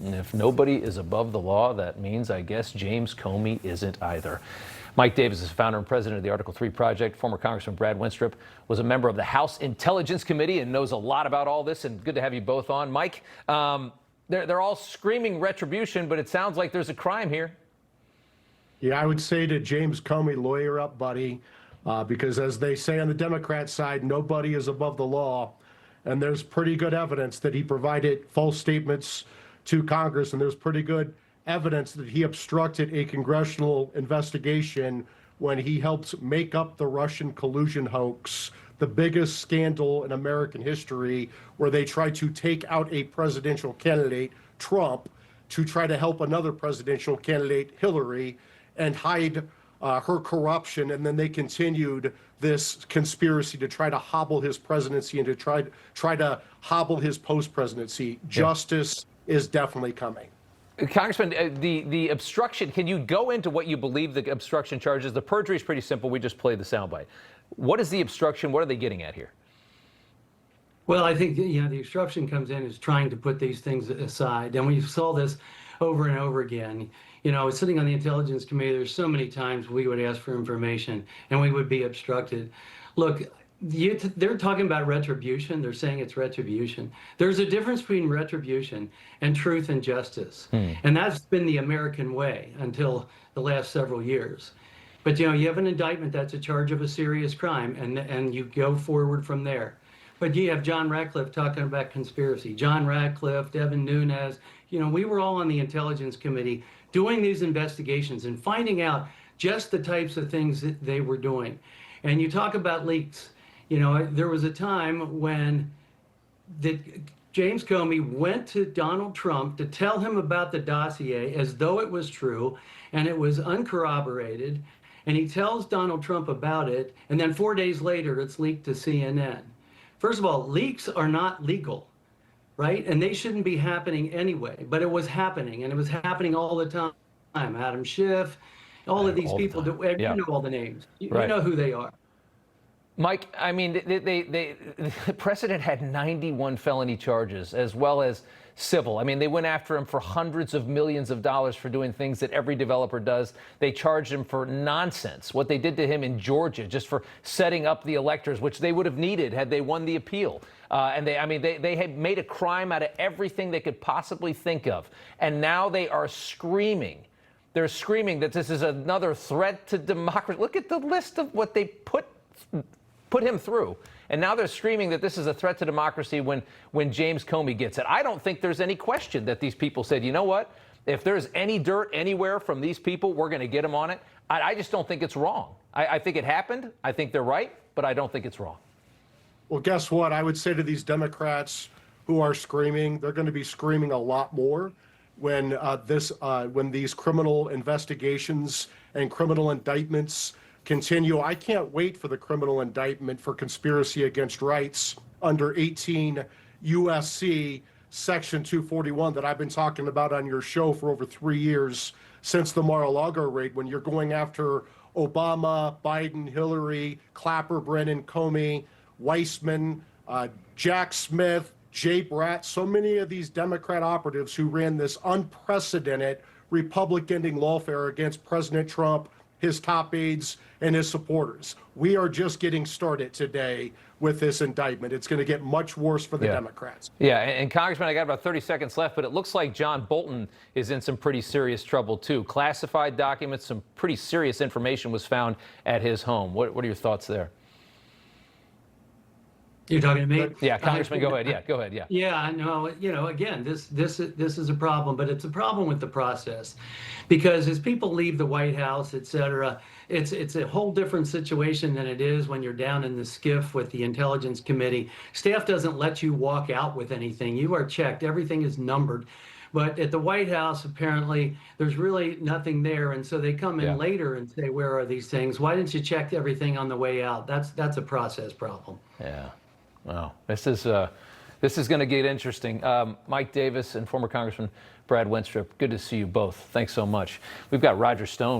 And if nobody is above the law, that means, I guess, James Comey isn't either. Mike Davis is founder and president of the Article 3 Project. Former Congressman Brad Wenstrup was a member of the House Intelligence Committee and knows a lot about all this. And good to have you both on. Mike, they're all screaming retribution, but it sounds like there's a crime here. Yeah, I would say to James Comey, lawyer up, buddy, because as they say on the Democrat side, nobody is above the law. And there's pretty good evidence that he provided false statements to Congress, and there's pretty good evidence that he obstructed a congressional investigation when he helped make up the Russian collusion hoax, the biggest scandal in American history, where they tried to take out a presidential candidate, Trump, to try to help another presidential candidate, Hillary, and hide her corruption. And then they continued this conspiracy to try to hobble his presidency and to try to hobble his post-presidency. Justice is definitely coming. Congressman, the obstruction, can you go into what you believe the obstruction charge is? The perjury is pretty simple. We just played the soundbite. What is the obstruction? What are they getting at here? Well, I think the obstruction comes in is trying to put these things aside. And we saw this over and over again. Sitting on the Intelligence Committee, there's so many times we would ask for information and we would be obstructed. Look, they're talking about retribution. They're saying it's retribution. There's a difference between retribution and truth and justice. And that's been the American way until the last several years. But, you have an indictment that's a charge of a serious crime, and you go forward from there. But you have John Ratcliffe talking about conspiracy. John Ratcliffe, Devin Nunes, we were all on the Intelligence Committee doing these investigations and finding out just the types of things that they were doing. And you talk about leaks. There was a time when James Comey went to Donald Trump to tell him about the dossier as though it was true, and it was uncorroborated. And he tells Donald Trump about it, and then 4 days later, it's leaked to CNN. First of all, leaks are not legal, right? And they shouldn't be happening anyway, but it was happening, and it was happening all the time. Adam Schiff, all of these people, you know all the names. You know who they are. Mike, I mean, the president had 91 felony charges as well as civil. I mean, they went after him for hundreds of millions of dollars for doing things that every developer does. They charged him for nonsense. What they did to him in Georgia, just for setting up the electors, which they would have needed had they won the appeal. And they had made a crime out of everything they could possibly think of. And now they are screaming. They're screaming that this is another threat to democracy. Look at the list of what they put him through. And now they're screaming that this is a threat to democracy when James Comey gets it. I don't think there's any question that these people said, you know what? If there's any dirt anywhere from these people, we're going to get them on it. I just don't think it's wrong. I think it happened. I think they're right, but I don't think it's wrong. Well, guess what? I would say to these Democrats who are screaming, they're going to be screaming a lot more when these criminal investigations and criminal indictments continue. I can't wait for the criminal indictment for conspiracy against rights under 18 USC Section 241 that I've been talking about on your show for over 3 years since the Mar-a-Lago raid, when you're going after Obama, Biden, Hillary, Clapper, Brennan, Comey, Weissman, Jack Smith, Jay Bratt, so many of these Democrat operatives who ran this unprecedented Republican-ending lawfare against President Trump, his top aides, and his supporters. We are just getting started today with this indictment. It's going to get much worse for the Democrats. Yeah, and Congressman, I got about 30 seconds left, but it looks like John Bolton is in some pretty serious trouble, too. Classified documents, some pretty serious information was found at his home. What are your thoughts there? You're talking to me? Yeah, Congressman, go ahead. Yeah, go ahead. Yeah. Yeah, no, again, this is a problem, but it's a problem with the process, because as people leave the White House, et cetera, it's a whole different situation than it is when you're down in the skiff with the Intelligence Committee. Staff doesn't let you walk out with anything. You are checked. Everything is numbered. But at the White House, apparently, there's really nothing there. And so they come in later and say, where are these things? Why didn't you check everything on the way out? That's a process problem. Yeah. Wow. This is going to get interesting. Mike Davis and former Congressman Brad Wenstrup, good to see you both. Thanks so much. We've got Roger Stone.